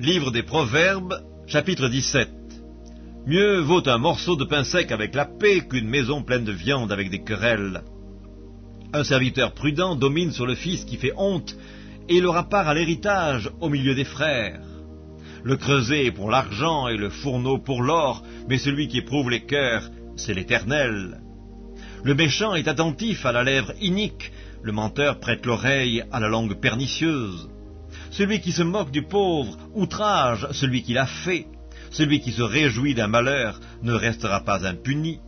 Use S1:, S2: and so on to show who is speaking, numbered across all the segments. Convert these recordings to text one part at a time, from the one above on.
S1: Livre des Proverbes, chapitre 17. Mieux vaut un morceau de pain sec avec la paix qu'une maison pleine de viande avec des querelles. Un serviteur prudent domine sur le fils qui fait honte, et il aura part à l'héritage au milieu des frères. Le creuset est pour l'argent et le fourneau pour l'or, mais celui qui éprouve les cœurs, c'est l'Éternel. Le méchant est attentif à la lèvre inique, le menteur prête l'oreille à la langue pernicieuse. Celui qui se moque du pauvre outrage celui qui l'a fait. Celui qui se réjouit d'un malheur ne restera pas impuni.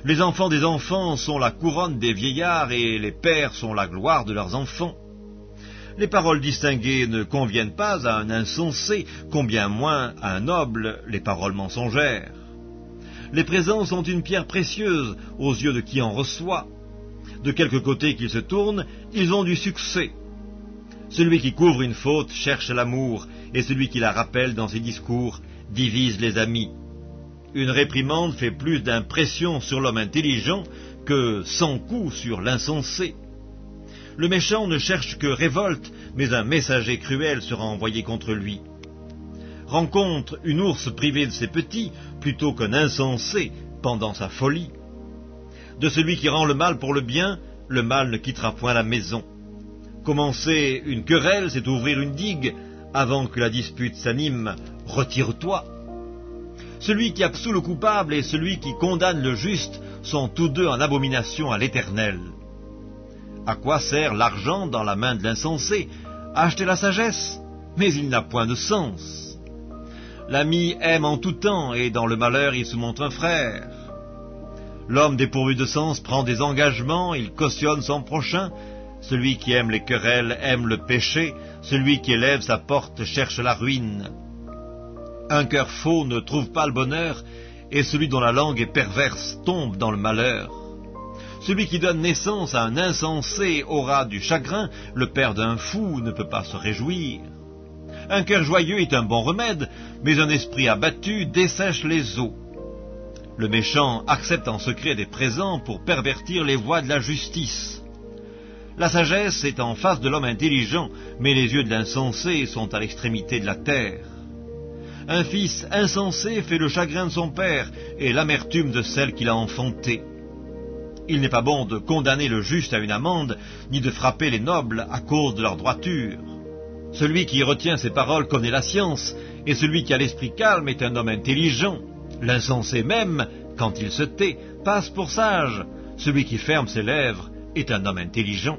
S1: Les enfants des enfants sont la couronne des vieillards et les pères sont la gloire de leurs enfants. Les paroles distinguées ne conviennent pas à un insensé, combien moins à un noble les paroles mensongères. Les présents sont une pierre précieuse aux yeux de qui en reçoit. De quelque côté qu'ils se tournent, ils ont du succès. Celui qui couvre une faute cherche l'amour, et celui qui la rappelle dans ses discours divise les amis. Une réprimande fait plus d'impression sur l'homme intelligent que 100 coups sur l'insensé. Le méchant ne cherche que révolte, mais un messager cruel sera envoyé contre lui. Rencontre une ours privée de ses petits plutôt qu'un insensé pendant sa folie. De celui qui rend le mal pour le bien, le mal ne quittera point la maison. Commencer une querelle, c'est ouvrir une digue. Avant que la dispute s'anime, retire-toi. Celui qui absout le coupable et celui qui condamne le juste sont tous deux en abomination à l'Éternel. À quoi sert l'argent dans la main de l'insensé? Acheter la sagesse, mais il n'a point de sens. L'ami aime en tout temps, et dans le malheur il se montre un frère. L'homme dépourvu de sens prend des engagements, il cautionne son prochain. Celui qui aime les querelles aime le péché, celui qui élève sa porte cherche la ruine. Un cœur faux ne trouve pas le bonheur, et celui dont la langue est perverse tombe dans le malheur. Celui qui donne naissance à un insensé aura du chagrin, le père d'un fou ne peut pas se réjouir. Un cœur joyeux est un bon remède, mais un esprit abattu dessèche les eaux. Le méchant accepte en secret des présents pour pervertir les voies de la justice. La sagesse est en face de l'homme intelligent, mais les yeux de l'insensé sont à l'extrémité de la terre. Un fils insensé fait le chagrin de son père et l'amertume de celle qu'il a enfantée. Il n'est pas bon de condamner le juste à une amende, ni de frapper les nobles à cause de leur droiture. Celui qui retient ses paroles connaît la science, et celui qui a l'esprit calme est un homme intelligent. L'insensé même, quand il se tait, passe pour sage. Celui qui ferme ses lèvres est un homme intelligent.